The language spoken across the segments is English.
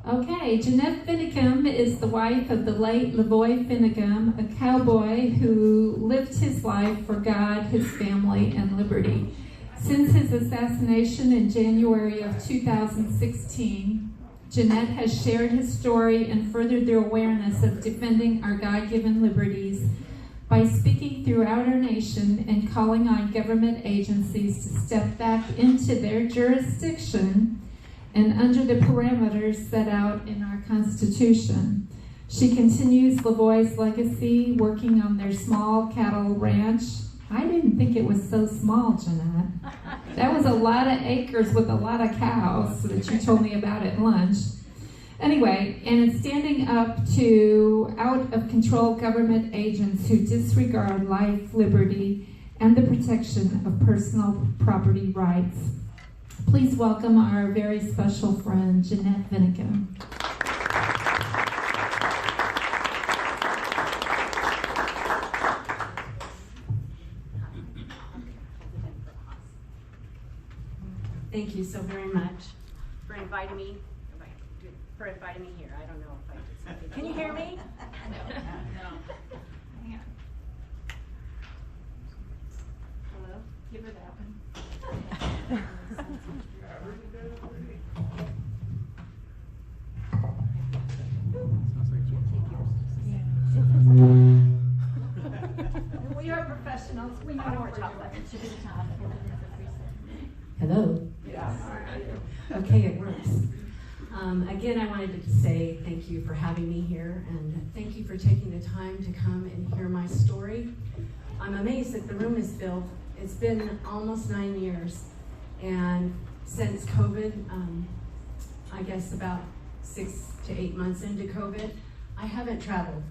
Okay, Jeanette Finicum is the wife of the late LaVoy Finicum, a cowboy who lived his life for God, his family, and liberty. Since his assassination in January of 2016, Jeanette has shared his story and furthered the awareness of defending our God-given liberties by speaking throughout our nation and calling on government agencies to step back into their jurisdiction and under the parameters set out in our Constitution. She continues LaVoy's legacy, working on their small cattle ranch. I didn't think it was so small, Jeanette. That was a lot of acres with a lot of cows that you told me about at lunch. Anyway, and it's standing up to out-of-control government agents who disregard life, liberty, and the protection of personal property rights. Please welcome our very special friend, Jeanette Finicum. Thank you so very much for inviting me. Here. I don't know if I did something. Can you hear me? No. Hang on. Hello? Give her that one. We are professionals. We know what we're talking about. Hello? Yeah. Okay, it works. Again, I wanted to say thank you for having me here, and thank you for taking the time to come and hear my story. I'm amazed that the room is filled. It's been almost 9 years, and since COVID, I guess about 6 to 8 months into COVID, I haven't traveled,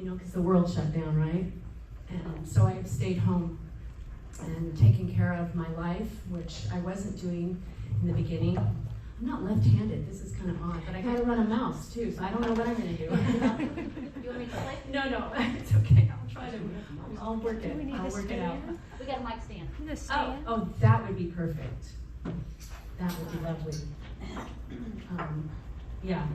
because the world shut down, right? And so I have stayed home and taken care of my life, which I wasn't doing in the beginning. I'm not left-handed, this is kind of odd, but I gotta run a mouse too, so I don't know what I'm gonna do. You want me to play? No, it's okay, I'll try to, I'll work it, I'll work it out. We got a mic stand. Oh, that would be perfect. That would be lovely. Yeah,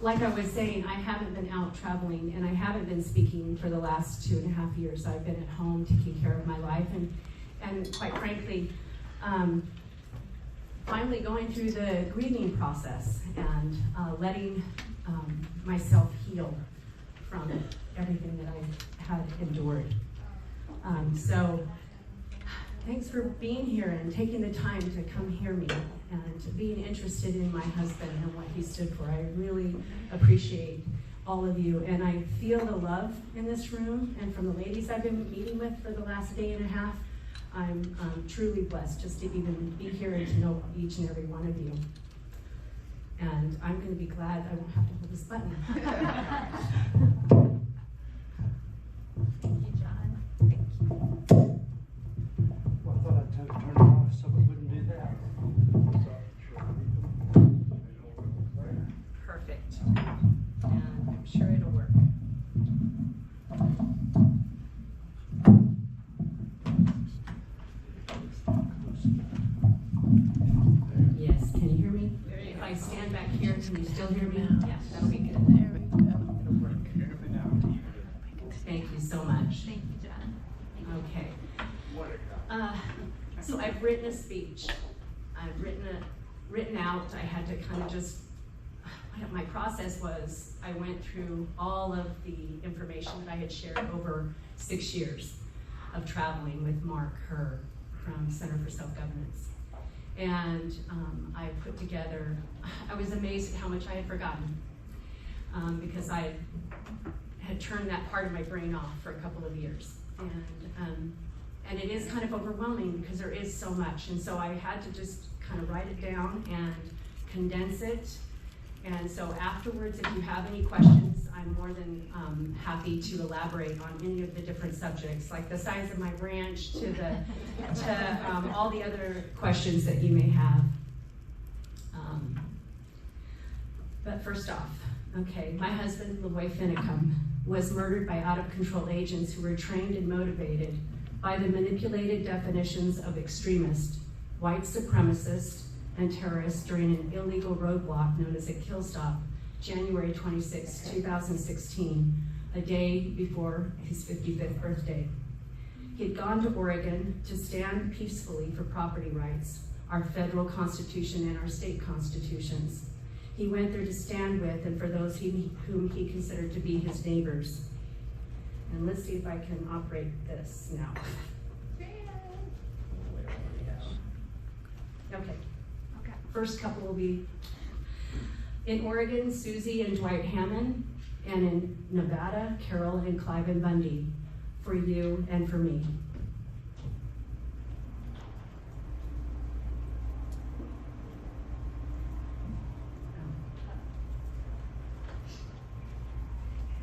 like I was saying, I haven't been out traveling and I haven't been speaking for the last 2.5 years. I've been at home taking care of my life and quite frankly, finally going through the grieving process and letting myself heal from everything that I had endured. So thanks for being here and taking the time to come hear me and being interested in my husband and what he stood for. I really appreciate all of you, and I feel the love in this room and from the ladies I've been meeting with for the last day and a half. I'm truly blessed just to even be here and to know each and every one of you. And I'm going to be glad I won't have to hold this button. Thank you, John. Thank you. Well, I thought I'd turn it off so it wouldn't do that. Perfect. And I'm sure it'll work. Yes, can you hear me? If I stand back here, can you still hear me? Yes, that'll be good. There we go. It'll work. Thank you so much. Thank you, John. Okay. So I've written a speech. I've written out. I had to kind of just, my process was, I went through all of the information that I had shared over 6 years of traveling with Mark Herr from Center for Self-Governance. And I put together, I was amazed at how much I had forgotten because I had turned that part of my brain off for a couple of years. And it is kind of overwhelming because there is so much. And so I had to just kind of write it down and condense it. And so afterwards, if you have any questions, I'm more than happy to elaborate on any of the different subjects, like the size of my ranch to all the other questions that you may have. But first off, okay, my husband, LaVoy Finicum, was murdered by out-of-control agents who were trained and motivated by the manipulated definitions of extremist, white supremacist, and terrorists during an illegal roadblock known as a kill stop, January 26, 2016, a day before his 55th birthday. He had gone to Oregon to stand peacefully for property rights, our federal constitution and our state constitutions. He went there to stand with and for those whom he considered to be his neighbors. And let's see if I can operate this now. Okay. First couple will be in Oregon, Susie and Dwight Hammond, and in Nevada, Carol and Clive and Bundy, for you and for me.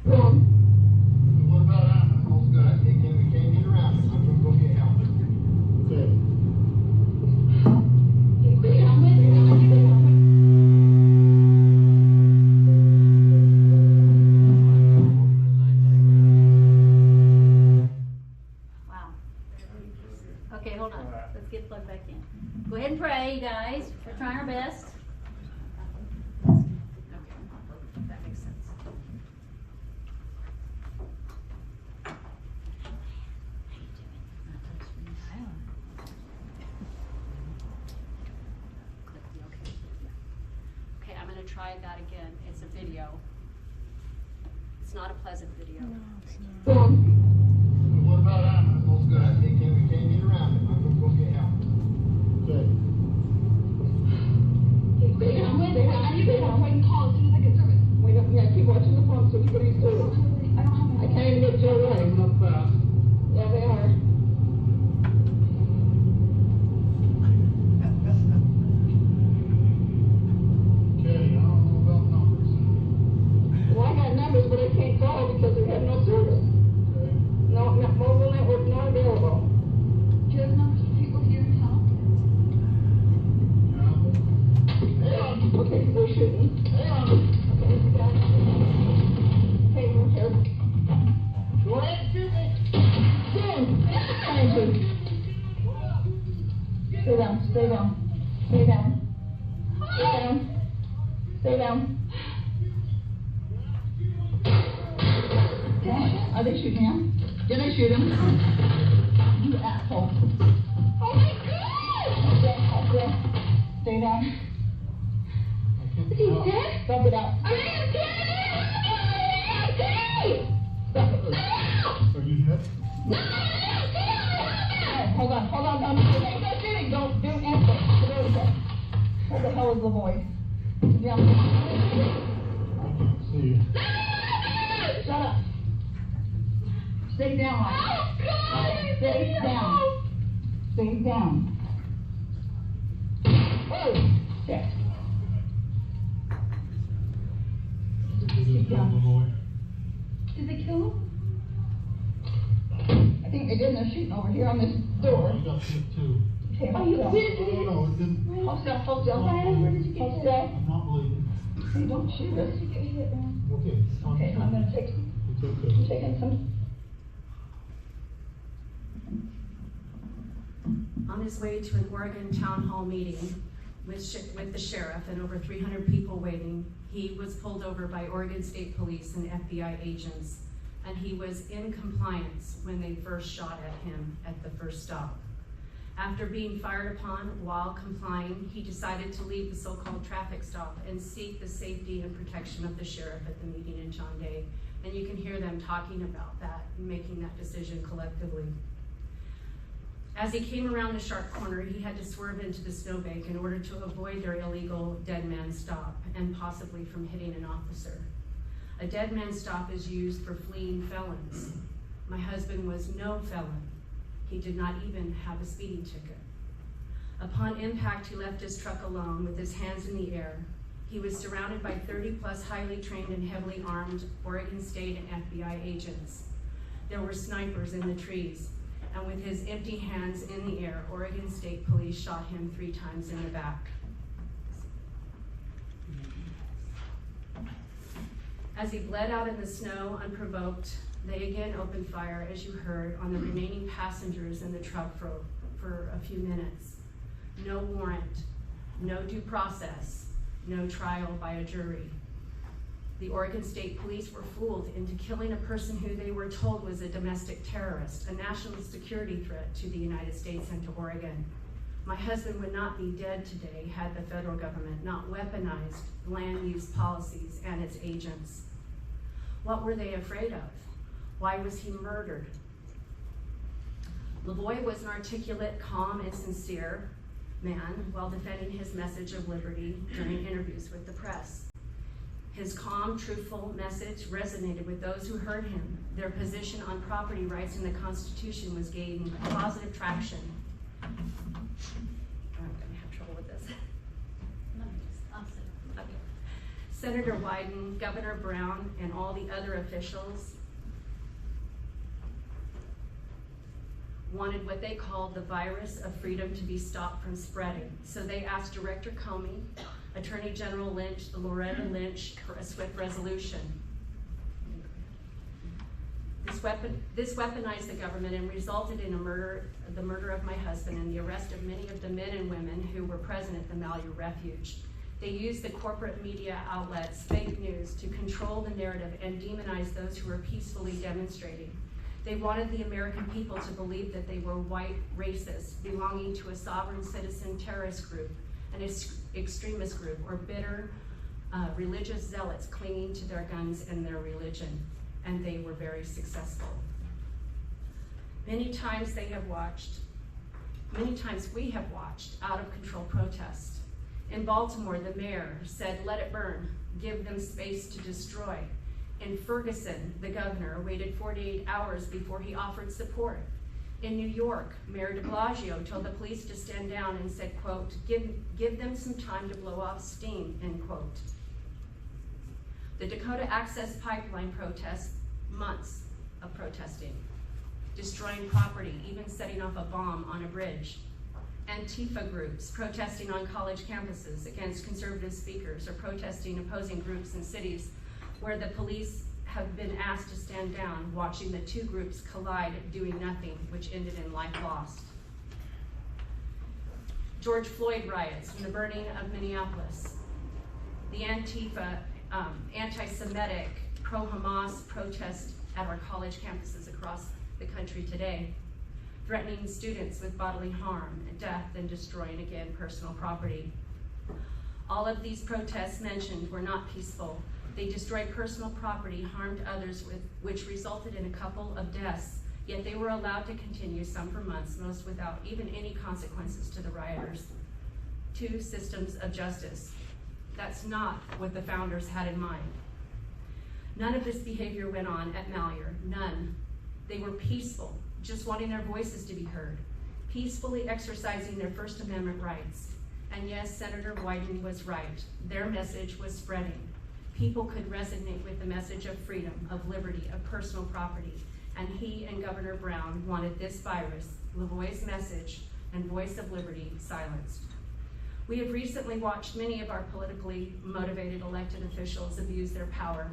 What about animals? Good. We can't get around it. I'm gonna go get help. Good. Wow. Okay, hold on. Let's get plugged back in. Go ahead and pray, you guys. We're trying our best. That makes sense. Okay, I'm gonna try that again. It's a video. It's not a pleasant video. What about animals? Good. We can't get around it. I'm gonna go get help. Good. Keep watching the phone so everybody's still. I can't even get Joe right. Coming up fast. Yeah, they are. Okay, I don't know about numbers. Well, I got numbers, but I can't call because we have no service. Okay. No, mobile network not available. Do you have numbers for people here in town? Yeah. Okay, we're shooting. Okay, we got it. Okay, we're here. Go ahead, shoot me. Thank you. Stay down, stay down, stay down. Stay down. Stay down. Are they shooting him? Did they shoot him? You asshole. Oh my God! Okay. Stay down. Is he dead? Stop it out. I am dead! Stop it. Are you hit? No, hold on, don't shoot. Don't do anything. What the hell is LaVoy? Yeah. I can't see you. Shut up. Stay down, Mike. Stay down. Stay down. Oh, shit. Sit down. Did they kill him? I think they did. They're shooting over here on this door. I got hit too. Okay, Oh, hold you still. did? No, it didn't. Hold still, hold still. Where did you get Hold hit? still. I'm not bleeding. Hey, don't shoot Where us. did you get hit, man? Okay. Okay, I'm gonna take, It's okay. I'm taking some. On his way to an Oregon town hall meeting with the sheriff and over 300 people waiting, he was pulled over by Oregon State Police and FBI agents, and he was in compliance when they first shot at him at the first stop. After being fired upon while complying, he decided to leave the so-called traffic stop and seek the safety and protection of the sheriff at the meeting in John Day. And you can hear them talking about that and making that decision collectively. As he came around the sharp corner, he had to swerve into the snowbank in order to avoid their illegal dead man stop and possibly from hitting an officer. A dead man stop is used for fleeing felons. My husband was no felon. He did not even have a speeding ticket. Upon impact, he left his truck alone with his hands in the air. He was surrounded by 30+ highly trained and heavily armed Oregon State and FBI agents. There were snipers in the trees, and with his empty hands in the air, Oregon State Police shot him 3 times in the back. As he bled out in the snow unprovoked, they again opened fire, as you heard, on the remaining passengers in the truck for a few minutes. No warrant, no due process, no trial by a jury. The Oregon State Police were fooled into killing a person who they were told was a domestic terrorist, a national security threat to the United States and to Oregon. My husband would not be dead today had the federal government not weaponized land use policies and its agents. What were they afraid of? Why was he murdered? LaVoy was an articulate, calm, and sincere man while defending his message of liberty during interviews with the press. His calm, truthful message resonated with those who heard him. Their position on property rights in the Constitution was gaining positive traction. I'm gonna have trouble with this. Okay. Senator Wyden, Governor Brown, and all the other officials wanted what they called the virus of freedom to be stopped from spreading. So they asked Director Comey, Attorney General Lynch, Loretta Lynch, for a swift resolution. This weaponized the government and resulted in the murder of my husband and the arrest of many of the men and women who were present at the Malheur Refuge. They used the corporate media outlets, fake news, to control the narrative and demonize those who were peacefully demonstrating. They wanted the American people to believe that they were white racists belonging to a sovereign citizen terrorist group, an extremist group, or bitter religious zealots clinging to their guns and their religion, and they were very successful. Many times we have watched out of control protests. In Baltimore, the mayor said, "Let it burn, give them space to destroy." In Ferguson, the governor waited 48 hours before he offered support. In New York, Mayor de Blasio told the police to stand down and said, quote, give them some time to blow off steam, end quote. The Dakota Access Pipeline protests, months of protesting, destroying property, even setting off a bomb on a bridge. Antifa groups protesting on college campuses against conservative speakers or protesting opposing groups in cities where the police have been asked to stand down, watching the two groups collide, doing nothing, which ended in life lost. George Floyd riots and the burning of Minneapolis. The Antifa, anti-Semitic, pro-Hamas protest at our college campuses across the country today, threatening students with bodily harm, death, and destroying, again, personal property. All of these protests mentioned were not peaceful. They destroyed personal property, harmed others, which resulted in a couple of deaths, yet they were allowed to continue, some for months, most without even any consequences to the rioters. Two systems of justice. That's not what the founders had in mind. None of this behavior went on at Malheur, none. They were peaceful, just wanting their voices to be heard, peacefully exercising their First Amendment rights. And yes, Senator Wyden was right. Their message was spreading. People could resonate with the message of freedom, of liberty, of personal property. And he and Governor Brown wanted this virus, LaVoy's message and voice of liberty, silenced. We have recently watched many of our politically motivated elected officials abuse their power,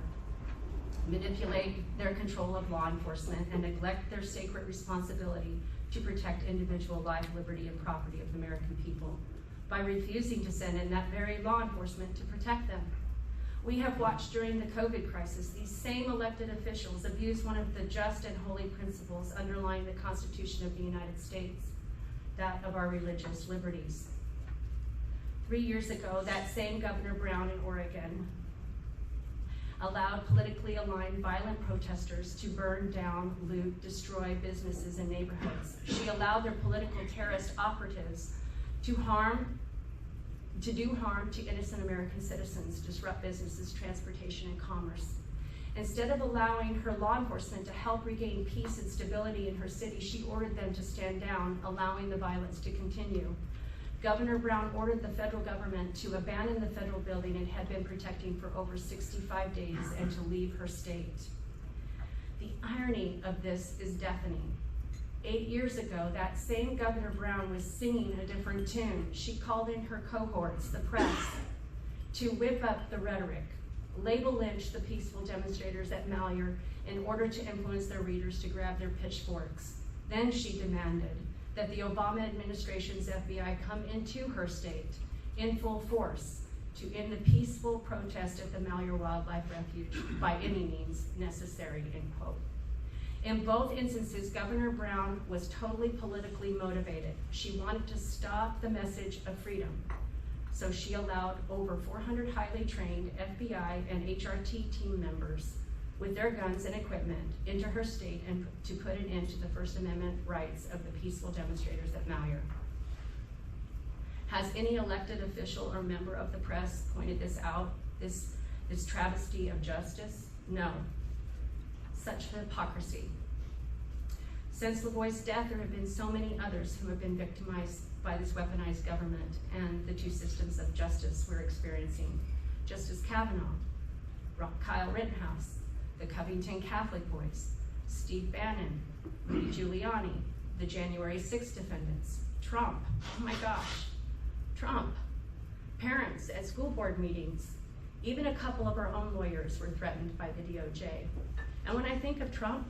manipulate their control of law enforcement, and neglect their sacred responsibility to protect individual life, liberty, and property of the American people by refusing to send in that very law enforcement to protect them. We have watched during the COVID crisis these same elected officials abuse one of the just and holy principles underlying the Constitution of the United States, that of our religious liberties. 3 years ago, that same Governor Brown in Oregon allowed politically aligned violent protesters to burn down, loot, destroy businesses and neighborhoods. She allowed their political terrorist operatives to do harm to innocent American citizens, disrupt businesses, transportation, and commerce. Instead of allowing her law enforcement to help regain peace and stability in her city, she ordered them to stand down, allowing the violence to continue. Governor Brown ordered the federal government to abandon the federal building it had been protecting for over 65 days and to leave her state. The irony of this is deafening. 8 years ago, that same Governor Brown was singing a different tune. She called in her cohorts, the press, to whip up the rhetoric, label lynch the peaceful demonstrators at Malheur in order to influence their readers to grab their pitchforks. Then she demanded that the Obama administration's FBI come into her state in full force to end the peaceful protest at the Malheur Wildlife Refuge by any means necessary, end quote. In both instances, Governor Brown was totally politically motivated. She wanted to stop the message of freedom. So she allowed over 400 highly trained FBI and HRT team members with their guns and equipment into her state and to put an end to the First Amendment rights of the peaceful demonstrators at Malheur. Has any elected official or member of the press pointed this out, this travesty of justice? No. Such hypocrisy. Since LaVoy's death, there have been so many others who have been victimized by this weaponized government and the two systems of justice we're experiencing. Justice Kavanaugh, Kyle Rittenhouse, the Covington Catholic boys, Steve Bannon, Rudy Giuliani, the January 6th defendants, Trump, oh my gosh, Trump, parents at school board meetings, even a couple of our own lawyers were threatened by the DOJ. And when I think of Trump,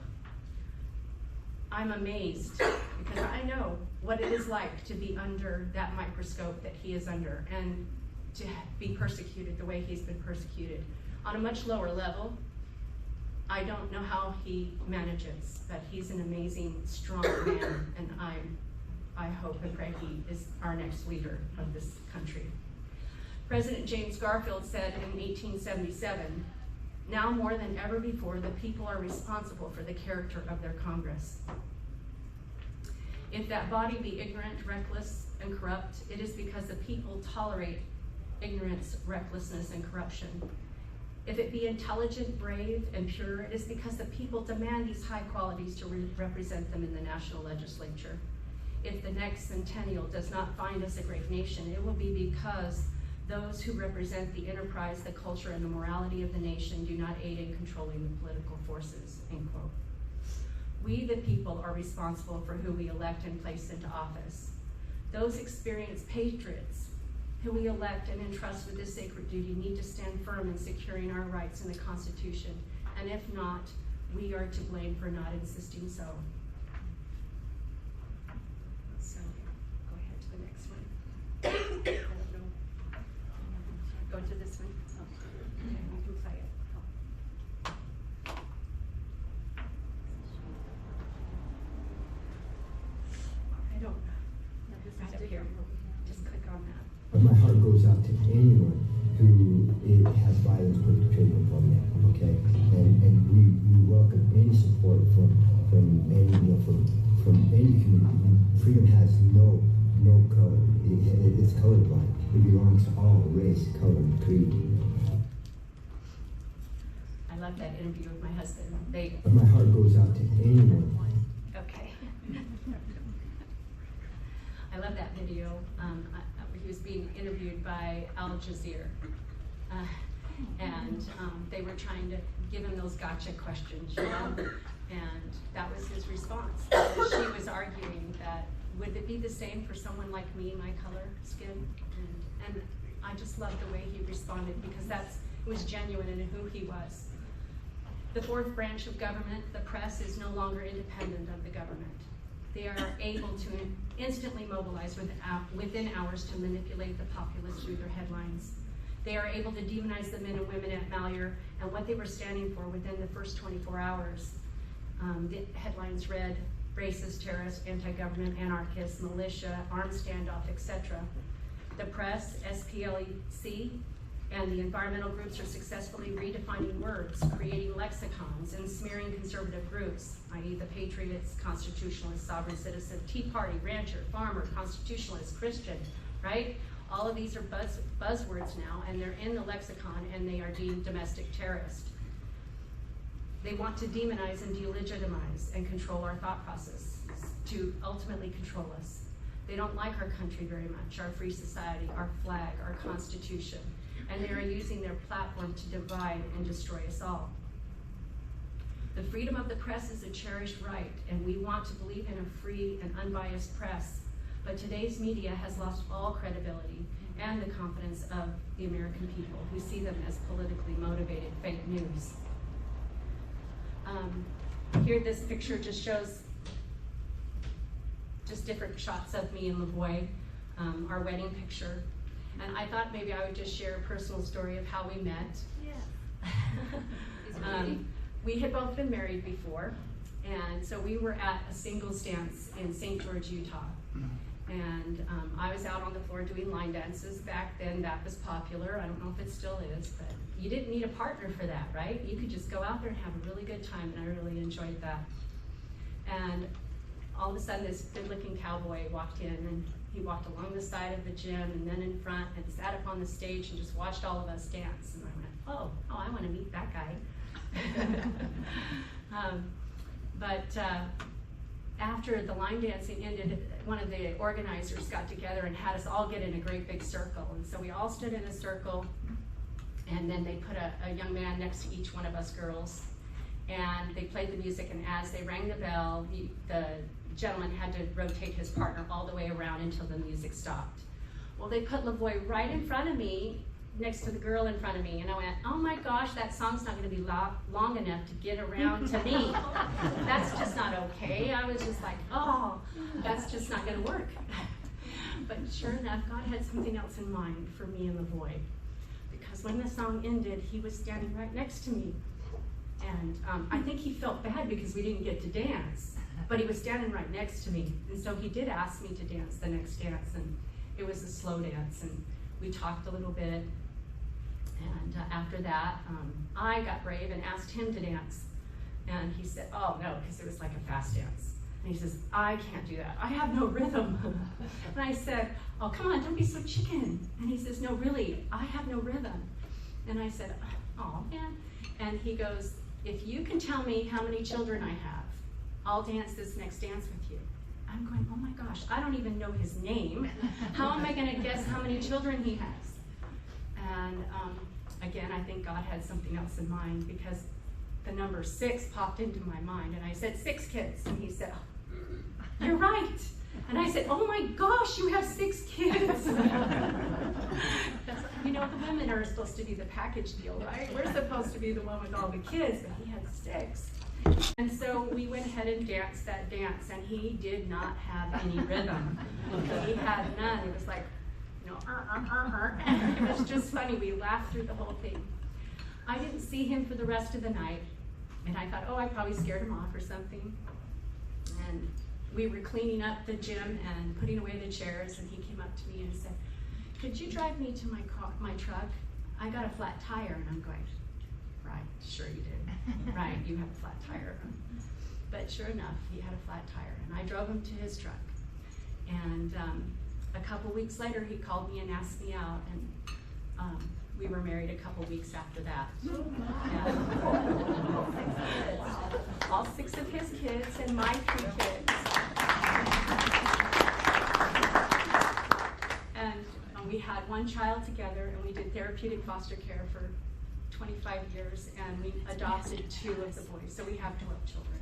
I'm amazed because I know what it is like to be under that microscope that he is under and to be persecuted the way he's been persecuted. On a much lower level, I don't know how he manages, but he's an amazing, strong man, and I hope and pray he is our next leader of this country. President James Garfield said in 1877, "Now more than ever before, the people are responsible for the character of their Congress. If that body be ignorant, reckless, and corrupt, it is because the people tolerate ignorance, recklessness, and corruption. If it be intelligent, brave, and pure, it is because the people demand these high qualities to represent them in the national legislature. If the next centennial does not find us a great nation, it will be because those who represent the enterprise, the culture, and the morality of the nation do not aid in controlling the political forces," end quote. We, the people, are responsible for who we elect and place into office. Those experienced patriots who we elect and entrust with this sacred duty need to stand firm in securing our rights in the Constitution, and if not, we are to blame for not insisting so. So, go ahead to the next one. I don't know. Go to this one. Oh, okay, you can play it. I don't know. No, this is up here. Just click on that. But my heart goes out to anyone who has violence perpetrated upon them, okay? And we welcome any support from any, from any community. Freedom has no color. It's colorblind. It belongs to all, race, color, and creed. I love that interview with my husband. But my heart goes out to anyone. Okay. I love that video. He was being interviewed by Al Jazeera. And they were trying to give him those gotcha questions, you know? And that was his response. She was arguing that, would it be the same for someone like me, my color, skin? And I just loved the way he responded because it was genuine in who he was. The fourth branch of government, the press, is no longer independent of the government. They are able to instantly mobilize within hours to manipulate the populace through their headlines. They are able to demonize the men and women at Malheur and what they were standing for within the first 24 hours. The headlines read, racist, terrorist, anti-government, anarchist, militia, armed standoff, etc. The press, SPLC, and the environmental groups are successfully redefining words, creating lexicons, and smearing conservative groups, i.e. the patriots, constitutionalist, sovereign citizen, Tea Party, rancher, farmer, constitutionalist, Christian, right? All of these are buzzwords now, and they're in the lexicon, and they are deemed domestic terrorist. They want to demonize and delegitimize and control our thought process to ultimately control us. They don't like our country very much, our free society, our flag, our constitution, and they are using their platform to divide and destroy us all. The freedom of the press is a cherished right, and we want to believe in a free and unbiased press, but today's media has lost all credibility and the confidence of the American people who see them as politically motivated fake news. Here, this picture just shows just different shots of me and LaVoy, our wedding picture. And I thought maybe I would just share a personal story of how we met. Yeah. We had both been married before, and so we were at a singles dance in St. George, Utah. And I was out on the floor doing line dances. Back then that was popular. I don't know if it still is, but you didn't need a partner for that, right? You could just go out there and have a really good time, and I really enjoyed that. And all of a sudden this good-looking cowboy walked in, and he walked along the side of the gym and then in front and sat up on the stage and just watched all of us dance. And I went, oh, I want to meet that guy. After the line dancing ended, one of the organizers got together and had us all get in a great big circle. And so we all stood in a circle, and then they put a young man next to each one of us girls, and they played the music, and as they rang the bell, the gentleman had to rotate his partner all the way around until the music stopped. Well, they put LaVoy right in front of me, next to the girl in front of me, and I went, oh my gosh, that song's not going to be long enough to get around to me. That's just not okay. I was just like, oh, that's just not going to work. But sure enough, God had something else in mind for me and LaVoy, because when the song ended, he was standing right next to me. And I think he felt bad because we didn't get to dance, but he was standing right next to me. And so he did ask me to dance the next dance, and it was a slow dance, and we talked a little bit. And after that, I got brave and asked him to dance. And he said, oh no, because it was like a fast dance. And he says, I can't do that. I have no rhythm. And I said, oh, come on, don't be so chicken. And he says, no, really, I have no rhythm. And I said, oh man. And he goes, if you can tell me how many children I have, I'll dance this next dance with you. I'm going, oh my gosh, I don't even know his name. How am I going to guess how many children he has? And again, I think God had something else in mind, because the number 6 popped into my mind, and I said, 6 kids. And he said, oh, you're right. And I said, oh my gosh, you have 6 kids. You know, the women are supposed to be the package deal, right? We're supposed to be the one with all the kids, but he had 6. And so we went ahead and danced that dance, and he did not have any rhythm. He had none. It was like, you know, It was just funny. We laughed through the whole thing. I didn't see him for the rest of the night, and I thought, oh, I probably scared him off or something. And we were cleaning up the gym and putting away the chairs, and he came up to me and said, could you drive me to my truck? I got a flat tire. And I'm going, right, sure you did. Right, you have a flat tire. But sure enough, he had a flat tire, and I drove him to his truck. And a couple weeks later, he called me and asked me out, and we were married a couple weeks after that. And all 6 of his kids and my 3 kids. And we had 1 child together, and we did therapeutic foster care for 25 years, and we adopted 2 of the boys, so we have 12 children.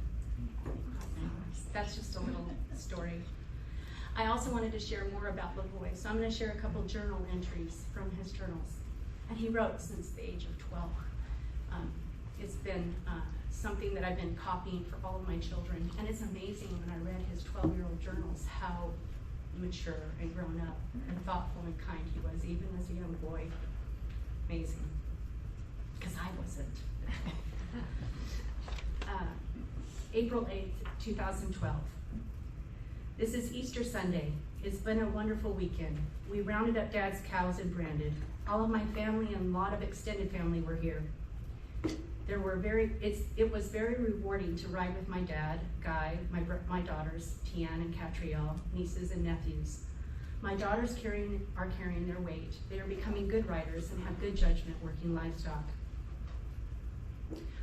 That's just a little story. I also wanted to share more about LaVoy, so I'm going to share a couple journal entries from his journals. And he wrote since the age of 12. It's been something that I've been copying for all of my children, and it's amazing when I read his 12-year-old journals how mature and grown up and thoughtful and kind he was, even as a young boy. Amazing. Because I wasn't. April 8th, 2012. This is Easter Sunday. It's been a wonderful weekend. We rounded up Dad's cows and branded. All of my family and a lot of extended family were here. It was very rewarding to ride with my dad, Guy, my daughters, Tian and Catrielle, nieces and nephews. My daughters are carrying their weight. They are becoming good riders and have good judgment working livestock.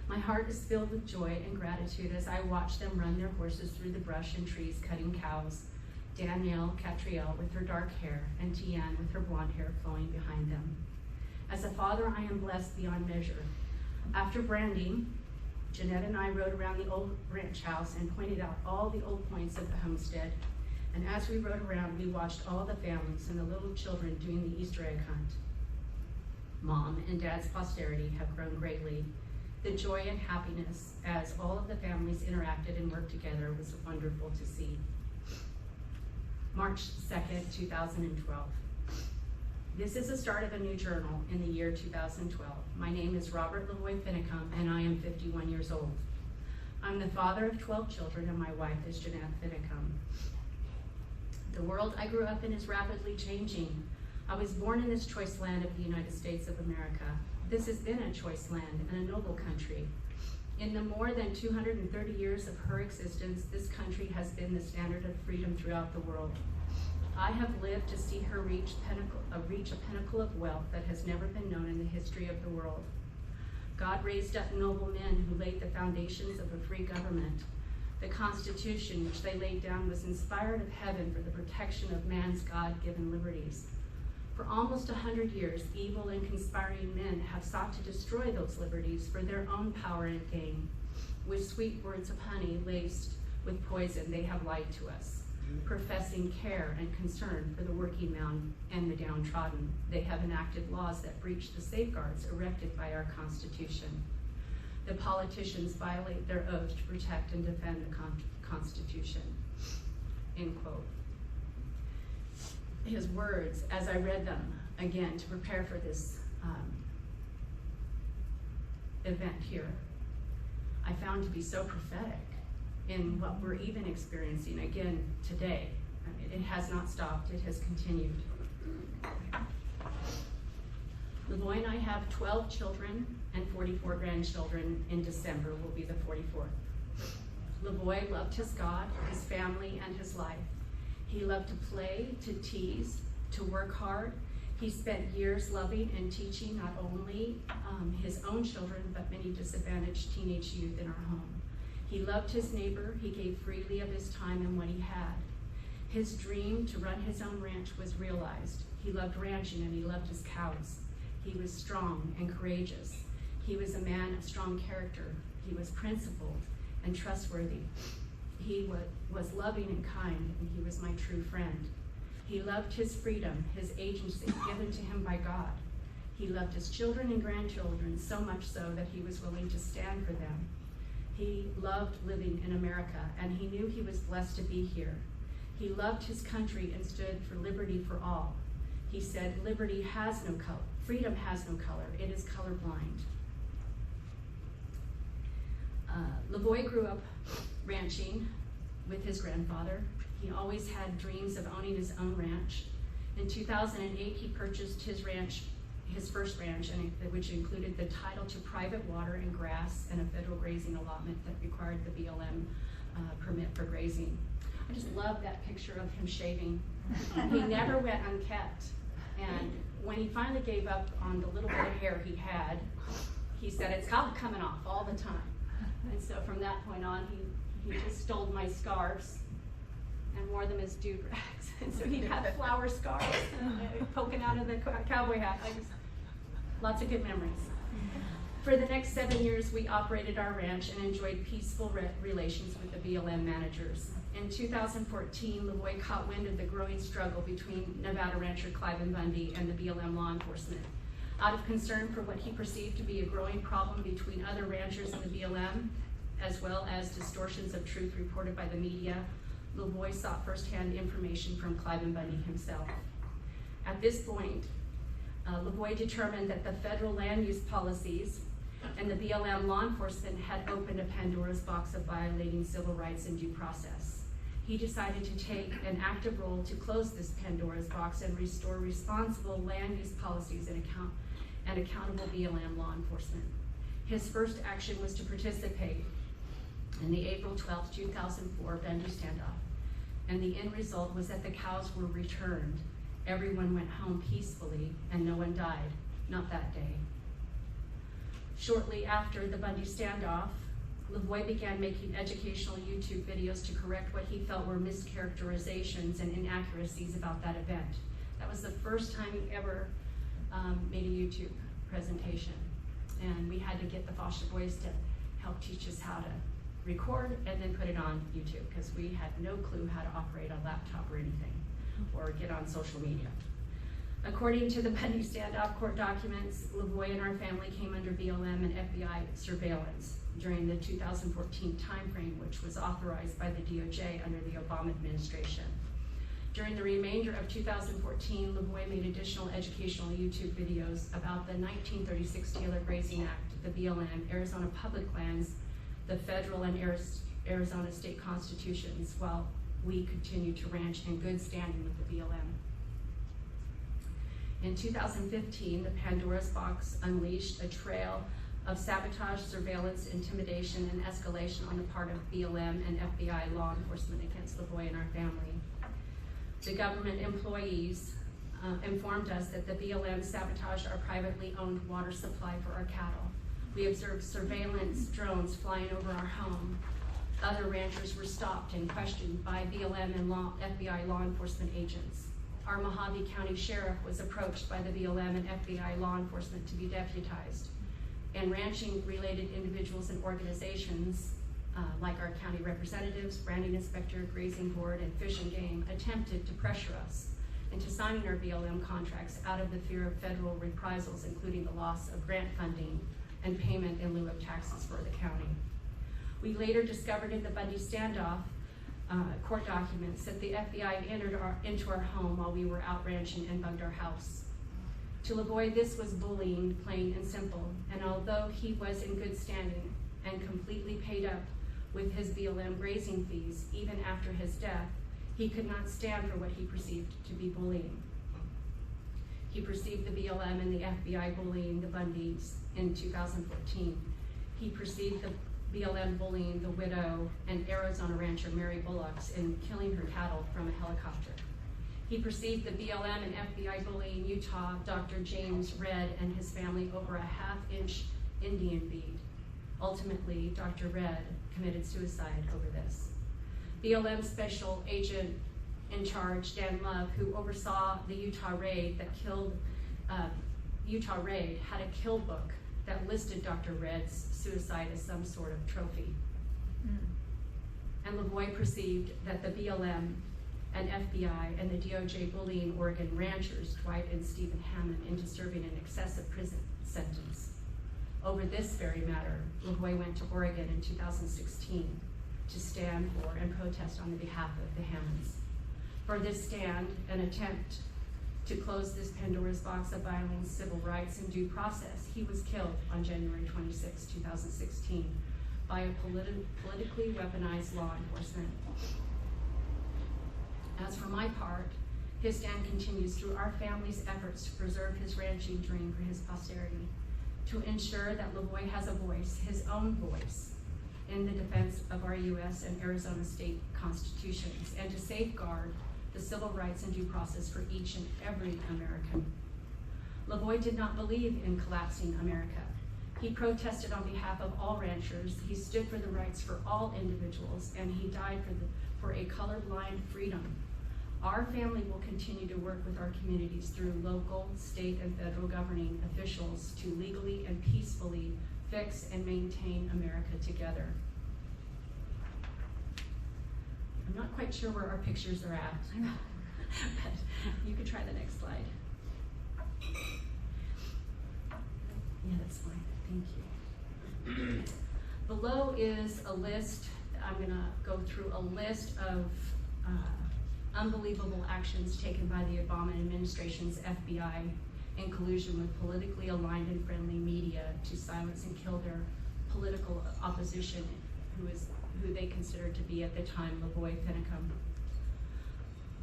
My heart is filled with joy and gratitude as I watch them run their horses through the brush and trees cutting cows. Danielle, Catrielle with her dark hair, and Tian with her blonde hair flowing behind them. As a father, I am blessed beyond measure. After branding, Jeanette and I rode around the old ranch house and pointed out all the old points of the homestead. And as we rode around, we watched all the families and the little children doing the Easter egg hunt. Mom and Dad's posterity have grown greatly. The joy and happiness as all of the families interacted and worked together was wonderful to see. March 2nd, 2012. This is the start of a new journal in the year 2012. My name is Robert LaVoy Finicum, and I am 51 years old. I'm the father of 12 children, and my wife is Jeanette Finicum. The world I grew up in is rapidly changing. I was born in this choice land of the United States of America. This has been a choice land and a noble country. In the more than 230 years of her existence, this country has been the standard of freedom throughout the world. I have lived to see her reach a pinnacle of wealth that has never been known in the history of the world. God raised up noble men who laid the foundations of a free government. The Constitution which they laid down was inspired of heaven for the protection of man's God-given liberties. For almost 100 years, evil and conspiring men have sought to destroy those liberties for their own power and gain. With sweet words of honey laced with poison, they have lied to us. Professing care and concern for the working man and the downtrodden, they have enacted laws that breach the safeguards erected by our Constitution. The politicians violate their oath to protect and defend the Constitution. End quote. His words, as I read them again to prepare for this event here, I found to be so prophetic in what we're even experiencing again today. I mean, it has not stopped, it has continued. LaVoy and I have 12 children and 44 grandchildren. In December will be the 44th. LaVoy loved his God, his family, and his life. He loved to play, to tease, to work hard. He spent years loving and teaching not only his own children, but many disadvantaged teenage youth in our home. He loved his neighbor. He gave freely of his time and what he had. His dream to run his own ranch was realized. He loved ranching and he loved his cows. He was strong and courageous. He was a man of strong character. He was principled and trustworthy. He was loving and kind, and he was my true friend. He loved his freedom, his agency given to him by God. He loved his children and grandchildren so much so that he was willing to stand for them. He loved living in America, and he knew he was blessed to be here. He loved his country and stood for liberty for all. He said, liberty has no color, freedom has no color, it is colorblind. LaVoy grew up ranching with his grandfather. He always had dreams of owning his own ranch. In 2008, he purchased his ranch, his first ranch, which included the title to private water and grass and a federal grazing allotment that required the BLM permit for grazing. I just love that picture of him shaving. He never went unkept. And when he finally gave up on the little bit of hair he had, he said, it's coming off all the time. And so from that point on, he just stole my scarves and wore them as do-rags. And so he'd have flower scarves poking out of the cowboy hat. Lots of good memories. For the next 7 years, we operated our ranch and enjoyed peaceful relations with the BLM managers. In 2014, LaVoy caught wind of the growing struggle between Nevada rancher Cliven Bundy and the BLM law enforcement. Out of concern for what he perceived to be a growing problem between other ranchers and the BLM, as well as distortions of truth reported by the media, LaVoy sought firsthand information from Cliven Bundy himself. At this point, LaVoy determined that the federal land use policies and the BLM law enforcement had opened a Pandora's box of violating civil rights and due process. He decided to take an active role to close this Pandora's box and restore responsible land use policies and accountable BLM law enforcement. His first action was to participate in the April 12, 2004 Bundy standoff, and the end result was that the cows were returned. Everyone went home peacefully, and no one died, not that day. Shortly after the Bundy standoff, LaVoy began making educational YouTube videos to correct what he felt were mischaracterizations and inaccuracies about that event. That was the first time he ever made a YouTube presentation. And we had to get the foster boys to help teach us how to record and then put it on YouTube, because we had no clue how to operate a laptop or anything, or get on social media. According to the Bundy standoff court documents, LaVoy and our family came under BLM and FBI surveillance during the 2014 timeframe, which was authorized by the DOJ under the Obama administration. During the remainder of 2014, LaVoy made additional educational YouTube videos about the 1936 Taylor Grazing Act, the BLM, Arizona Public Lands, the federal and Arizona state constitutions, while we continued to ranch in good standing with the BLM. In 2015, the Pandora's Box unleashed a trail of sabotage, surveillance, intimidation, and escalation on the part of BLM and FBI law enforcement against LaVoy and our family. The government employees informed us that the BLM sabotaged our privately owned water supply for our cattle. We observed surveillance drones flying over our home. Other ranchers were stopped and questioned by BLM and FBI law enforcement agents. Our Mojave County Sheriff was approached by the BLM and FBI law enforcement to be deputized. And ranching-related individuals and organizations, like our county representatives, branding inspector, grazing board, and fish and game, attempted to pressure us into signing our BLM contracts out of the fear of federal reprisals, including the loss of grant funding and payment in lieu of taxes for the county. We later discovered in the Bundy standoff court documents that the FBI entered into our home while we were out ranching and bugged our house. To LaVoy, this was bullying, plain and simple, and although he was in good standing and completely paid up with his BLM grazing fees, even after his death, he could not stand for what he perceived to be bullying. He perceived the BLM and the FBI bullying the Bundys in 2014. He perceived the BLM bullying the widow and Arizona rancher Mary Bullocks in killing her cattle from a helicopter. He perceived the BLM and FBI bullying Utah Dr. James Redd and his family over a half-inch Indian bead. Ultimately, Dr. Redd committed suicide over this. BLM Special Agent in charge, Dan Love, who oversaw the Utah raid that killed Utah raid, had a kill book that listed Dr. Redd's suicide as some sort of trophy. And LaVoy perceived that the BLM and FBI and the DOJ bullying Oregon ranchers, Dwight and Stephen Hammond, into serving an excessive prison sentence. Over this very matter, LaVoy went to Oregon in 2016 to stand for and protest on the behalf of the Hammonds. For this stand, an attempt to close this Pandora's box of violating civil rights and due process, he was killed on January 26, 2016 by a politically weaponized law enforcement. As for my part, his stand continues through our family's efforts to preserve his ranching dream for his posterity, to ensure that LaVoy has a voice, his own voice, in the defense of our U.S. and Arizona state constitutions, and to safeguard the civil rights and due process for each and every American. LaVoy did not believe in collapsing America. He protested on behalf of all ranchers, he stood for the rights for all individuals, and he died for a colorblind freedom. Our family will continue to work with our communities through local, state, and federal governing officials to legally and peacefully fix and maintain America together. I'm not quite sure where our pictures are at, but you could try the next slide. Yeah, that's fine, thank you. Below is a list, I'm gonna go through a list of unbelievable actions taken by the Obama administration's FBI in collusion with politically aligned and friendly media to silence and kill their political opposition, who they considered to be at the time LaVoy Finicum.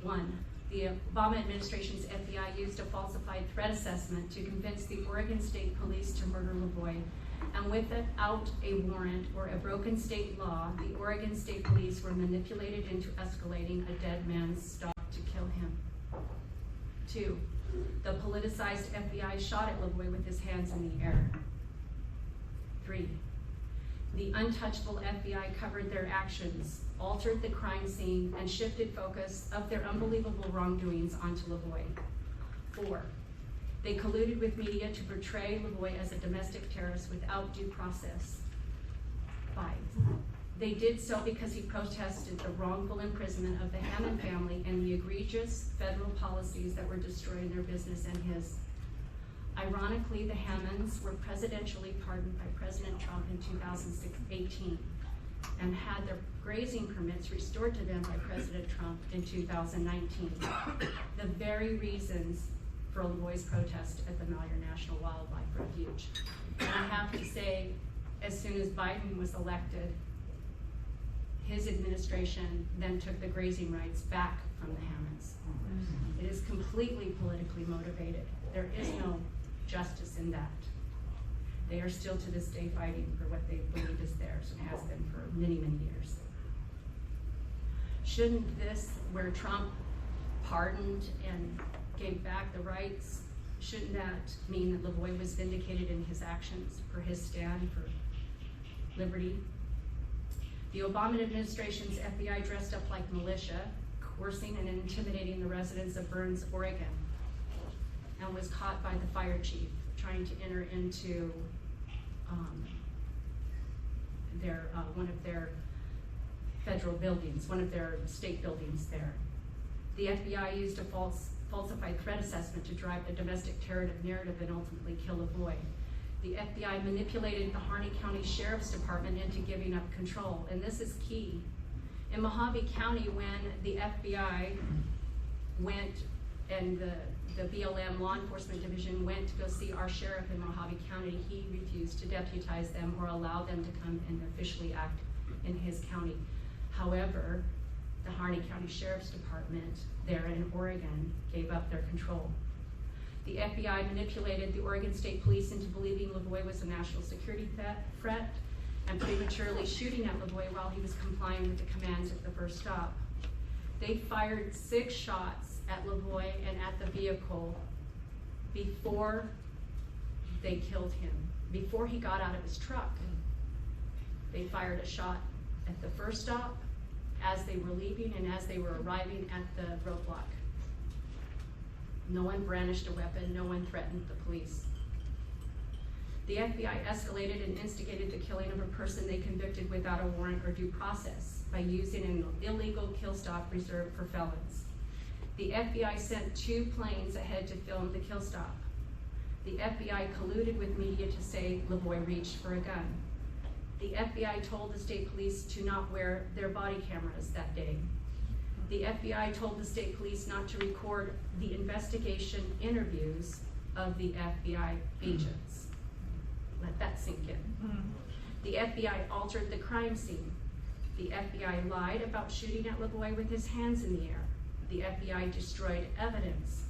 1. The Obama administration's FBI used a falsified threat assessment to convince the Oregon State Police to murder LaVoy, and without a warrant or a broken state law, the Oregon State Police were manipulated into escalating a dead man's stalk to kill him. 2. The politicized FBI shot at LaVoy with his hands in the air. 3. The untouchable FBI covered their actions, altered the crime scene, and shifted focus of their unbelievable wrongdoings onto LaVoy. 4. They colluded with media to portray LaVoy as a domestic terrorist without due process. 5. They did so because he protested the wrongful imprisonment of the Hammond family and the egregious federal policies that were destroying their business and his. Ironically, the Hammonds were presidentially pardoned by President Trump in 2018. and had their grazing permits restored to them by President Trump in 2019. The very reasons for LaVoy's protest at the Malheur National Wildlife Refuge. And I have to say, as soon as Biden was elected, his administration then took the grazing rights back from the Hammonds. It is completely politically motivated. There is no justice in that. They are still to this day fighting for what they believe is theirs and has been for many, many years. Shouldn't this, where Trump pardoned and gave back the rights, shouldn't that mean that LaVoy was vindicated in his actions for his stand for liberty? The Obama administration's FBI dressed up like militia, coercing and intimidating the residents of Burns, Oregon, and was caught by the fire chief trying to enter into one of their federal buildings, one of their state buildings there. The FBI used a falsified threat assessment to drive the domestic terror narrative and ultimately kill LaVoy. The FBI manipulated the Harney County Sheriff's Department into giving up control, and this is key. In Mojave County, when the FBI went and the BLM law enforcement division went to go see our sheriff in Mojave County, he refused to deputize them or allow them to come and officially act in his county. However, the Harney County Sheriff's Department there in Oregon gave up their control. The FBI manipulated the Oregon State Police into believing LaVoy was a national security threat and prematurely shooting at LaVoy while he was complying with the commands at the first stop. They fired 6 shots at LaVoy and at the vehicle before they killed him, before he got out of his truck. They fired a shot at the first stop, as they were leaving, and as they were arriving at the roadblock. No one brandished a weapon, no one threatened the police. The FBI escalated and instigated the killing of a person they convicted without a warrant or due process by using an illegal kill stop reserved for felons. The FBI sent 2 planes ahead to film the kill stop. The FBI colluded with media to say LaVoy reached for a gun. The FBI told the state police to not wear their body cameras that day. The FBI told the state police not to record the investigation interviews of the FBI agents. Let that sink in. The FBI altered the crime scene. The FBI lied about shooting at LaVoy with his hands in the air. The FBI destroyed evidence.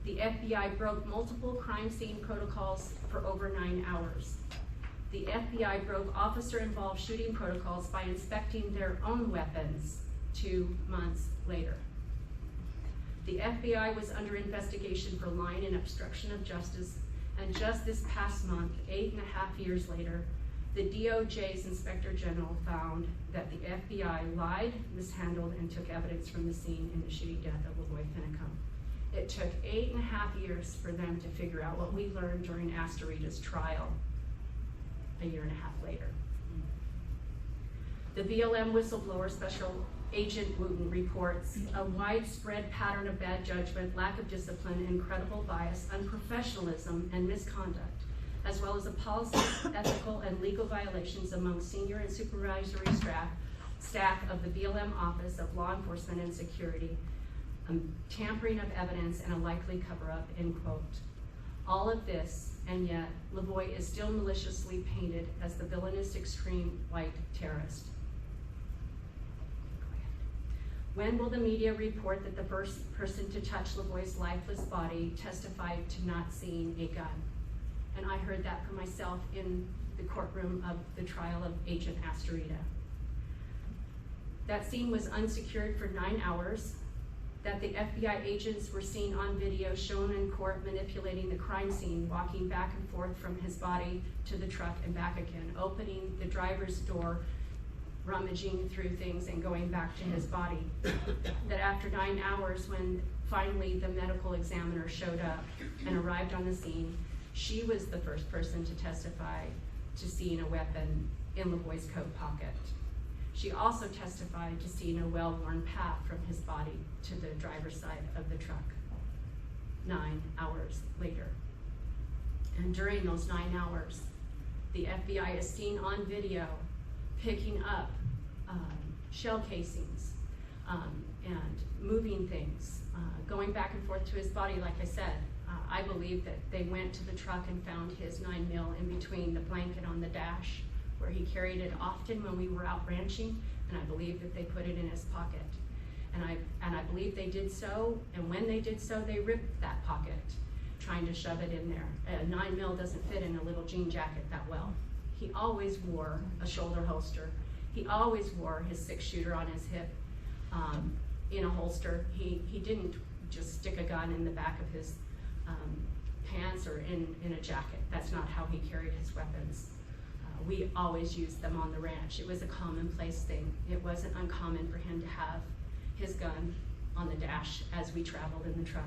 The FBI broke multiple crime scene protocols for over 9 hours. The FBI broke officer-involved shooting protocols by inspecting their own weapons 2 months later. The FBI was under investigation for lying and obstruction of justice, and just this past month, 8.5 years later, the DOJ's Inspector General found that the FBI lied, mishandled, and took evidence from the scene in the shooting death of LaVoy Finicum. It took 8.5 years for them to figure out what we learned during Astorita's trial a year and a half later. The BLM whistleblower Special Agent Wooten reports a widespread pattern of bad judgment, lack of discipline, incredible bias, unprofessionalism, and misconduct, as well as a policy, ethical, and legal violations among senior and supervisory staff of the BLM Office of Law Enforcement and Security, tampering of evidence, and a likely cover-up, end quote. All of this, and yet LaVoy is still maliciously painted as the villainous extreme white terrorist. When will the media report that the first person to touch LaVoy's lifeless body testified to not seeing a gun? And I heard that for myself in the courtroom of the trial of Agent Astorita. That scene was unsecured for 9 hours, that the FBI agents were seen on video shown in court manipulating the crime scene, walking back and forth from his body to the truck and back again, opening the driver's door, rummaging through things and going back to his body. That after 9 hours, when finally the medical examiner showed up and arrived on the scene, she was the first person to testify to seeing a weapon in LaVoy's coat pocket. She also testified to seeing a well-worn path from his body to the driver's side of the truck 9 hours later. And during those 9 hours, the FBI is seen on video picking up shell casings, and moving things, going back and forth to his body. Like I said, I believe that they went to the truck and found his 9mm in between the blanket on the dash, where he carried it often when we were out ranching, and I believe that they put it in his pocket. And I believe they did so, and when they did so, they ripped that pocket, trying to shove it in there. A 9mm doesn't fit in a little jean jacket that well. He always wore a shoulder holster. He always wore his 6-shooter on his hip in a holster. He didn't just stick a gun in the back of his pants or in a jacket. That's not how he carried his weapons. We always used them on the ranch. It was a commonplace thing. It wasn't uncommon for him to have his gun on the dash as we traveled in the truck.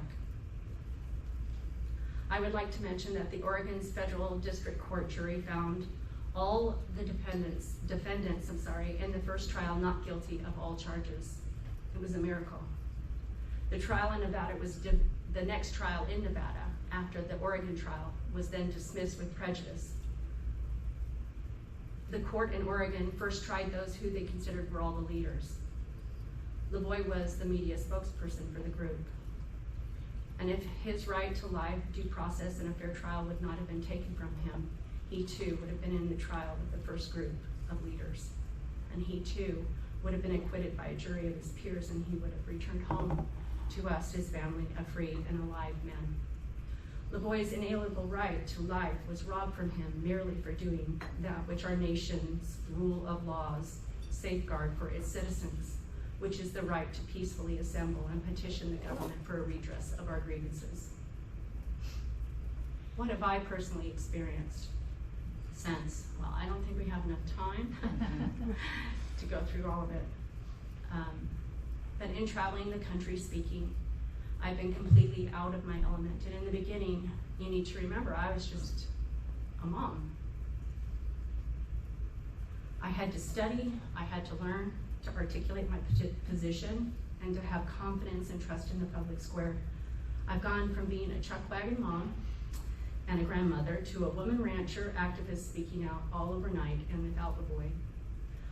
I would like to mention that the Oregon's Federal District Court jury found all the defendants in the first trial not guilty of all charges. It was a miracle. The trial in Nevada was the next trial in Nevada after the Oregon trial was then dismissed with prejudice. The court in Oregon first tried those who they considered were all the leaders. LaVoy was the media spokesperson for the group. And if his right to life, due process, and a fair trial would not have been taken from him, he too would have been in the trial with the first group of leaders. And he too would have been acquitted by a jury of his peers, and he would have returned home to us, his family, a free and alive man. LaVoy's inalienable right to life was robbed from him merely for doing that which our nation's rule of laws safeguard for its citizens, which is the right to peacefully assemble and petition the government for a redress of our grievances. What have I personally experienced since? Well, I don't think we have enough time to go through all of it. But in traveling the country speaking, I've been completely out of my element. And in the beginning, you need to remember, I was just a mom. I had to study, I had to learn to articulate my position, and to have confidence and trust in the public square. I've gone from being a chuck wagon mom and a grandmother to a woman rancher, activist speaking out all overnight and without LaVoy.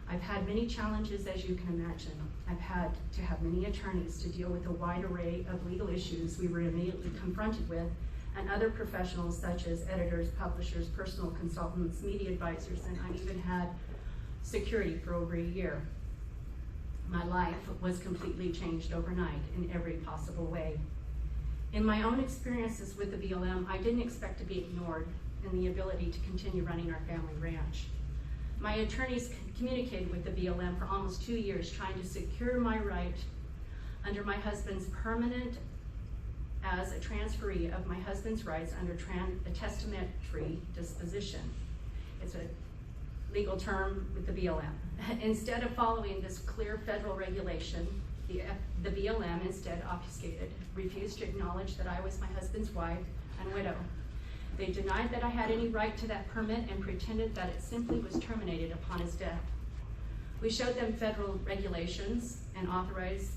I've had many challenges, as you can imagine. I've had to have many attorneys to deal with a wide array of legal issues we were immediately confronted with, and other professionals such as editors, publishers, personal consultants, media advisors, and I even had security for over a year. My life was completely changed overnight in every possible way. In my own experiences with the BLM, I didn't expect to be ignored in the ability to continue running our family ranch. My attorneys communicated with the BLM for almost 2 years, trying to secure my right under my husband's permanent as a transferee of my husband's rights under a testamentary disposition. It's a legal term with the BLM. Instead of following this clear federal regulation, the BLM instead obfuscated, refused to acknowledge that I was my husband's wife and widow. They denied that I had any right to that permit and pretended that it simply was terminated upon his death. We showed them federal regulations and authorized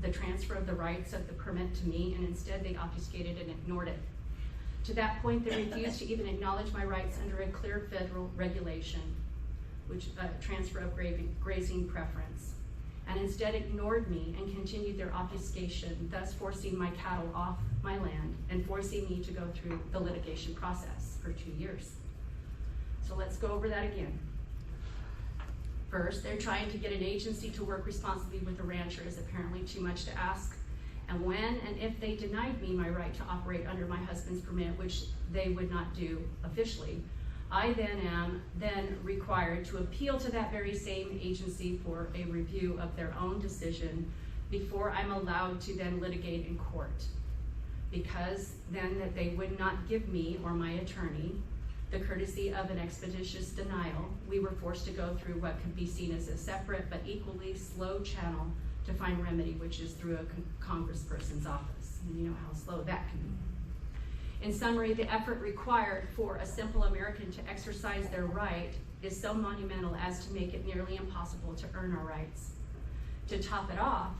the transfer of the rights of the permit to me, and instead they obfuscated and ignored it. To that point, they refused to even acknowledge my rights under a clear federal regulation, which transfer of grazing preference, and instead ignored me and continued their obfuscation, thus forcing my cattle off my land and forcing me to go through the litigation process for 2 years. So let's go over that again. First, they're trying to get an agency to work responsibly with a rancher is apparently too much to ask. And when and if they denied me my right to operate under my husband's permit, which they would not do officially, I then am required to appeal to that very same agency for a review of their own decision before I'm allowed to then litigate in court. Because then that they would not give me or my attorney the courtesy of an expeditious denial, we were forced to go through what could be seen as a separate but equally slow channel to find remedy, which is through a congressperson's office. And you know how slow that can be. In summary, the effort required for a simple American to exercise their right is so monumental as to make it nearly impossible to earn our rights. To top it off,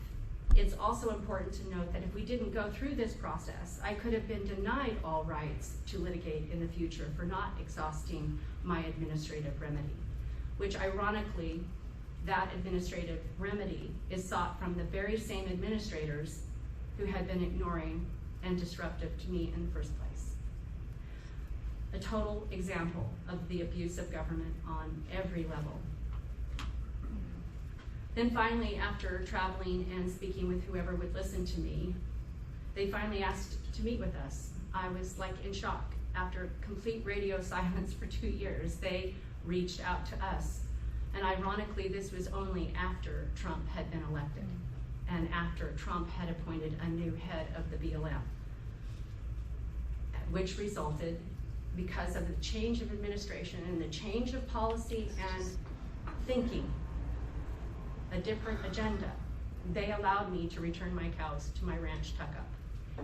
it's also important to note that if we didn't go through this process, I could have been denied all rights to litigate in the future for not exhausting my administrative remedy, which ironically that administrative remedy is sought from the very same administrators who had been ignoring and disruptive to me in the first place. A total example of the abuse of government on every level. Then finally, after traveling and speaking with whoever would listen to me, they finally asked to meet with us. I was like in shock. After complete radio silence for 2 years, they reached out to us. And ironically, this was only after Trump had been elected and after Trump had appointed a new head of the BLM, which resulted, because of the change of administration and the change of policy and thinking, a different agenda. They allowed me to return my cows to my ranch tuck-up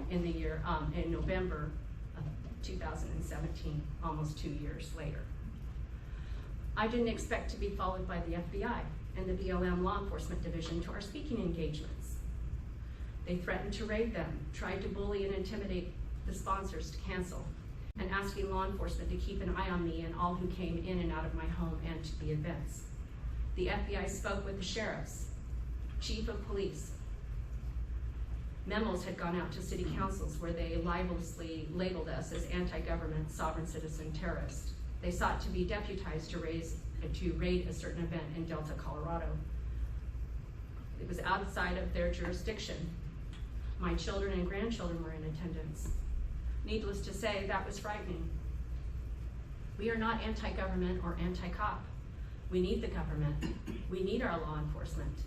in the year, in November of 2017, almost 2 years later. I didn't expect to be followed by the FBI and the BLM Law Enforcement Division to our speaking engagements. They threatened to raid them, tried to bully and intimidate the sponsors to cancel, and asking law enforcement to keep an eye on me and all who came in and out of my home and to the events. The FBI spoke with the sheriffs, chief of police. Memos had gone out to city councils where they libelously labeled us as anti-government, sovereign citizen terrorists. They sought to be deputized to raid a certain event in Delta, Colorado. It was outside of their jurisdiction. My children and grandchildren were in attendance. Needless to say, that was frightening. We are not anti-government or anti-cop. We need the government. We need our law enforcement.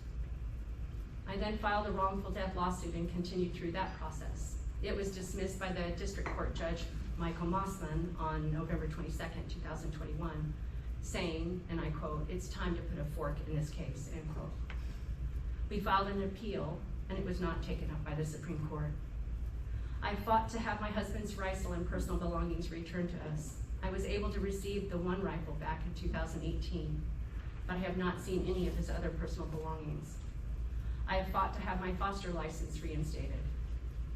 I then filed a wrongful death lawsuit and continued through that process. It was dismissed by the district court judge, Michael Mossman, on November 22nd, 2021, saying, and I quote, "It's time to put a fork in this case," end quote. We filed an appeal, and it was not taken up by the Supreme Court. I fought to have my husband's rifle and personal belongings returned to us. I was able to receive the one rifle back in 2018, but I have not seen any of his other personal belongings. I have fought to have my foster license reinstated.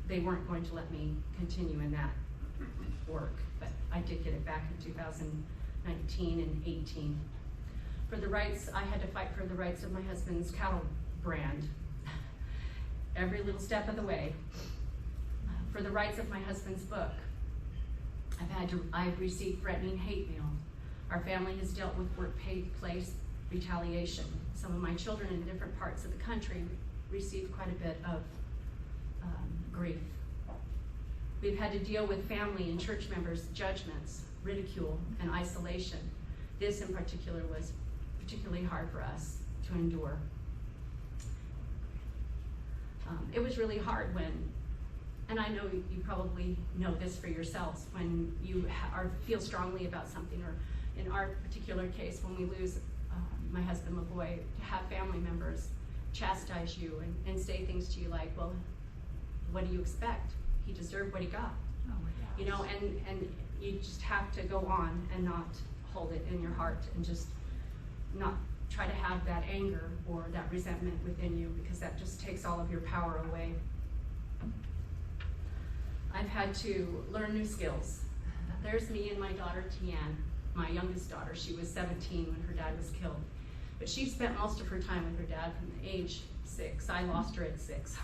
They weren't going to let me continue in that work, but I did get it back in 2019 and 18. For the rights, I had to fight for the rights of my husband's cattle brand, every little step of the way. For the rights of my husband's book, I've received threatening hate mail. Our family has dealt with workplace retaliation. Some of my children in different parts of the country received quite a bit of grief. We've had to deal with family and church members' judgments, ridicule, and isolation. This in particular was particularly hard for us to endure. It was really hard when, and I know you probably know this for yourselves, when you feel strongly about something, or in our particular case, when we lose my husband LaVoy, to have family members chastise you and say things to you like, well, what do you expect? He deserved what he got. Oh my gosh. You know, and you just have to go on and not hold it in your heart and just not try to have that anger or that resentment within you, because that just takes all of your power away. I've had to learn new skills. There's me and my daughter Tian, my youngest daughter. She was 17 when her dad was killed. But she spent most of her time with her dad from age 6. I lost her at 6.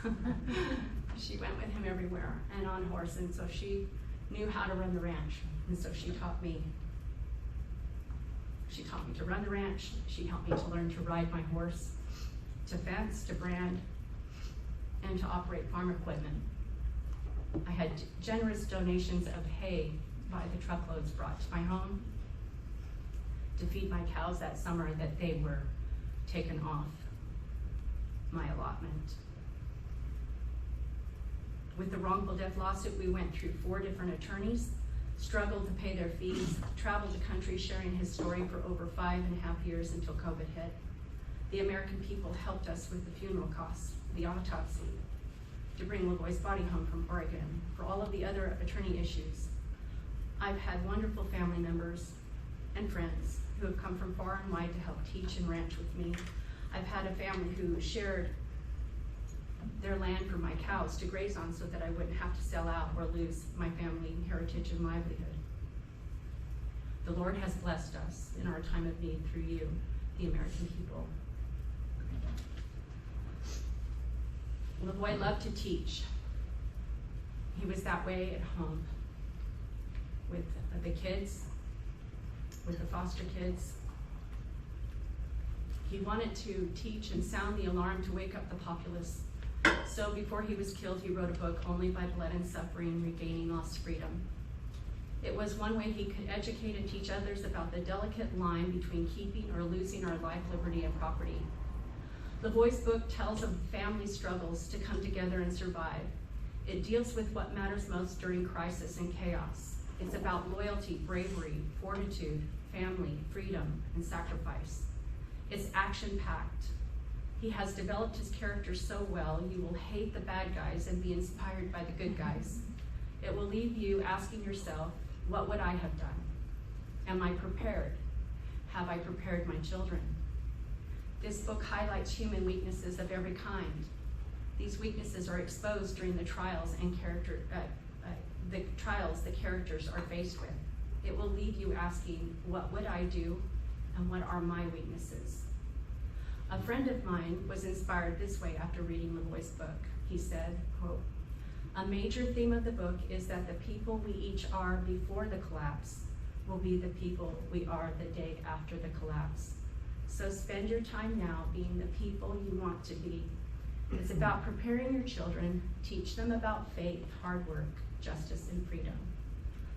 She went with him everywhere and on horse, and so she knew how to run the ranch. And so she taught me. She taught me to run the ranch. She helped me to learn to ride my horse, to fence, to brand, and to operate farm equipment. I had generous donations of hay by the truckloads brought to my home to feed my cows that summer that they were taken off my allotment. With the wrongful death lawsuit, we went through 4 different attorneys, struggled to pay their fees, traveled the country sharing his story for over 5.5 years until COVID hit. The American people helped us with the funeral costs, the autopsy, to bring LaVoy's body home from Oregon, for all of the other attorney issues. I've had wonderful family members and friends who have come from far and wide to help teach and ranch with me. I've had a family who shared their land for my cows to graze on so that I wouldn't have to sell out or lose my family heritage and livelihood. The Lord has blessed us in our time of need through you, the American people. LaVoy loved to teach. He was that way at home with the kids, with the foster kids. He wanted to teach and sound the alarm to wake up the populace. So before he was killed, he wrote a book, Only by Blood and Suffering, Regaining Lost Freedom. It was one way he could educate and teach others about the delicate line between keeping or losing our life, liberty, and property. LaVoy's book tells of family struggles to come together and survive. It deals with what matters most during crisis and chaos. It's about loyalty, bravery, fortitude, family, freedom, and sacrifice. It's action-packed. He has developed his characters so well, you will hate the bad guys and be inspired by the good guys. It will leave you asking yourself, what would I have done? Am I prepared? Have I prepared my children? This book highlights human weaknesses of every kind. These weaknesses are exposed during the trials and the characters are faced with. It will leave you asking, what would I do and what are my weaknesses? A friend of mine was inspired this way after reading LaVoy's book. He said, quote, "A major theme of the book is that the people we each are before the collapse will be the people we are the day after the collapse. So spend your time now being the people you want to be. It's about preparing your children, teach them about faith, hard work, justice, and freedom."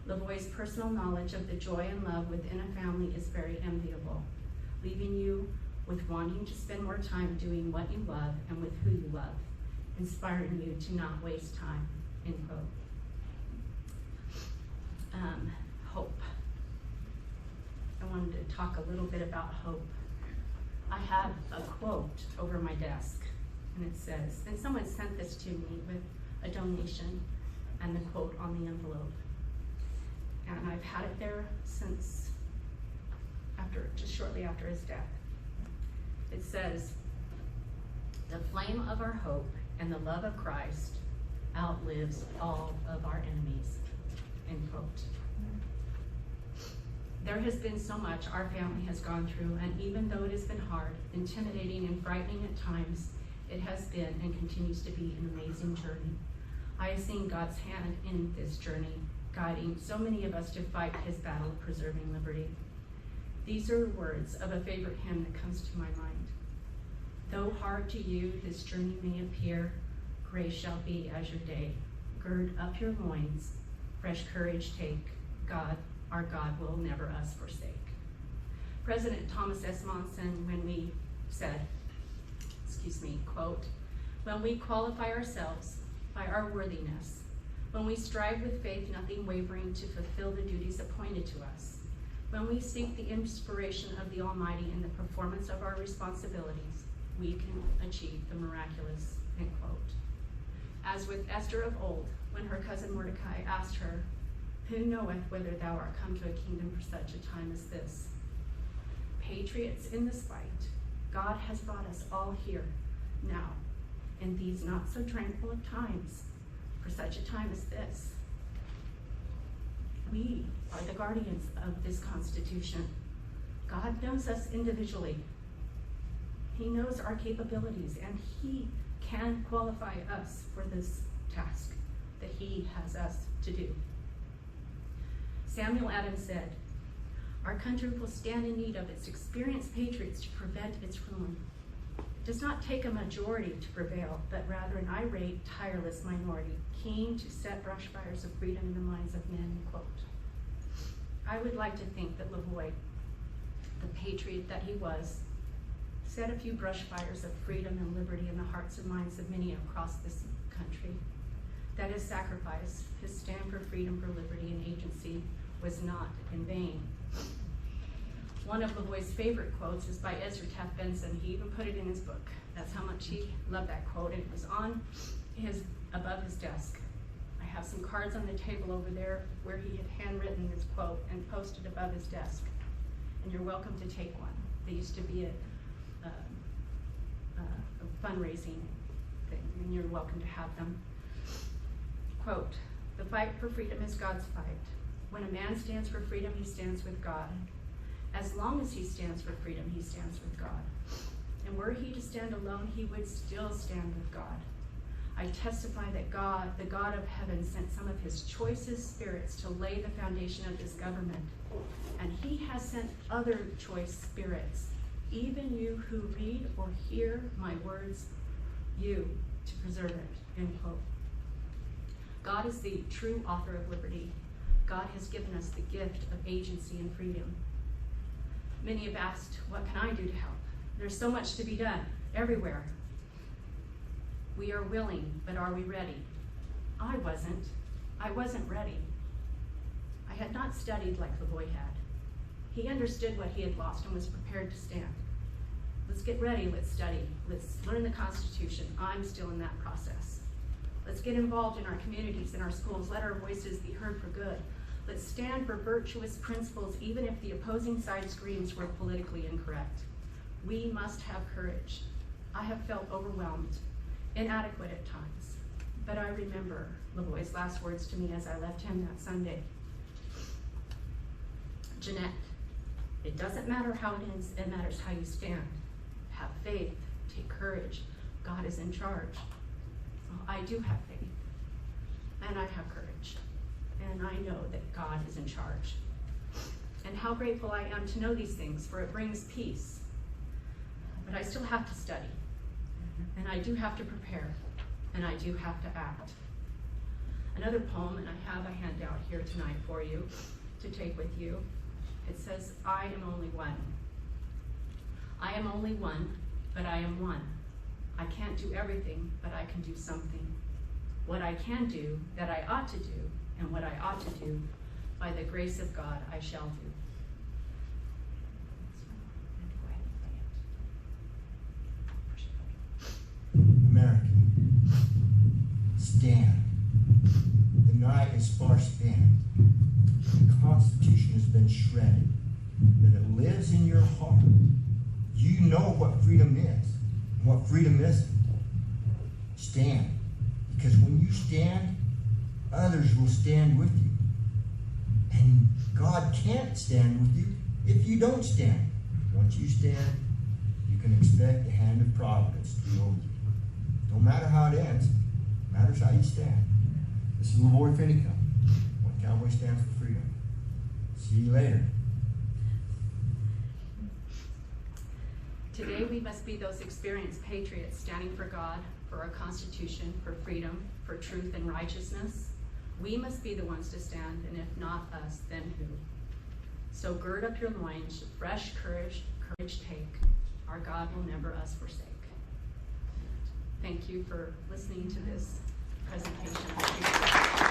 LaVoy's personal knowledge of the joy and love within a family is very enviable, leaving you with wanting to spend more time doing what you love and with who you love, inspiring you to not waste time, end quote. Hope. I wanted to talk a little bit about hope. I have a quote over my desk, and it says, and someone sent this to me with a donation and the quote on the envelope. And I've had it there since just shortly after his death. It says, "The flame of our hope and the love of Christ outlives all of our enemies," end quote. There has been so much our family has gone through, and even though it has been hard, intimidating, and frightening at times, it has been and continues to be an amazing journey. I have seen God's hand in this journey, guiding so many of us to fight his battle of preserving liberty. These are words of a favorite hymn that comes to my mind. "Though hard to you this journey may appear, grace shall be as your day. Gird up your loins, fresh courage take. God, our God, will never us forsake." President Thomas S. Monson, when we said, quote, "When we qualify ourselves by our worthiness, when we strive with faith, nothing wavering to fulfill the duties appointed to us, when we seek the inspiration of the Almighty in the performance of our responsibilities, we can achieve the miraculous," end quote. As with Esther of old, when her cousin Mordecai asked her, "Who knoweth whether thou art come to a kingdom for such a time as this?" Patriots in this fight, God has brought us all here now in these not so tranquil of times for such a time as this. We are the guardians of this Constitution. God knows us individually. He knows our capabilities, and he can qualify us for this task that he has us to do. Samuel Adams said, "Our country will stand in need of its experienced patriots to prevent its ruin. It does not take a majority to prevail, but rather an irate, tireless minority, keen to set brush fires of freedom in the minds of men," end quote. I would like to think that LaVoy, the patriot that he was, set a few brush fires of freedom and liberty in the hearts and minds of many across this country. That his sacrifice, his stand for freedom, for liberty, and agency was not in vain. One of LaVoy's favorite quotes is by Ezra Taft Benson. He even put it in his book. That's how much he loved that quote. It was above his desk. I have some cards on the table over there where he had handwritten this quote and posted above his desk. And you're welcome to take one. They used to be a fundraising thing, and you're welcome to have them. Quote, "The fight for freedom is God's fight. When a man stands for freedom, he stands with God. As long as he stands for freedom, he stands with God. And were he to stand alone, he would still stand with God. I testify that God, the God of heaven, sent some of his choicest spirits to lay the foundation of this government. And he has sent other choice spirits, even you who read or hear my words, you, to preserve it, end quote. God is the true author of liberty. God has given us the gift of agency and freedom. Many have asked, what can I do to help? There's so much to be done, everywhere. We are willing, but are we ready? I wasn't ready. I had not studied like LaVoy had. He understood what he had lost and was prepared to stand. Let's get ready, let's study, let's learn the Constitution. I'm still in that process. Let's get involved in our communities and our schools. Let our voices be heard for good. Let's stand for virtuous principles, even if the opposing side screams we're politically incorrect. We must have courage. I have felt overwhelmed, inadequate at times, but I remember LaVoy's last words to me as I left him that Sunday. Jeanette, it doesn't matter how it ends, it matters how you stand. Have faith, take courage. God is in charge. Well, I do have faith, and I have courage, and I know that God is in charge. And how grateful I am to know these things, for it brings peace. But I still have to study, and I do have to prepare, and I do have to act. Another poem, and I have a handout here tonight for you to take with you. It says, I am only one. I am only one, but I am one. I can't do everything, but I can do something. What I can do, that I ought to do, and what I ought to do, by the grace of God, I shall do. American, stand. The night is far spent. The Constitution has been shredded, but it lives in your heart. You know what freedom is and what freedom isn't. Stand, because when you stand, others will stand with you. And God can't stand with you if you don't stand. Once you stand, you can expect the hand of providence to be over you. Don't matter how it ends, it matters how you stand. This is LaVoy Finicum. One cowboy stands for freedom. See you later. Today we must be those experienced patriots standing for God, for our Constitution, for freedom, for truth and righteousness. We must be the ones to stand, and if not us, then who? So gird up your loins, fresh courage take. Our God will never us forsake. Thank you for listening to this presentation.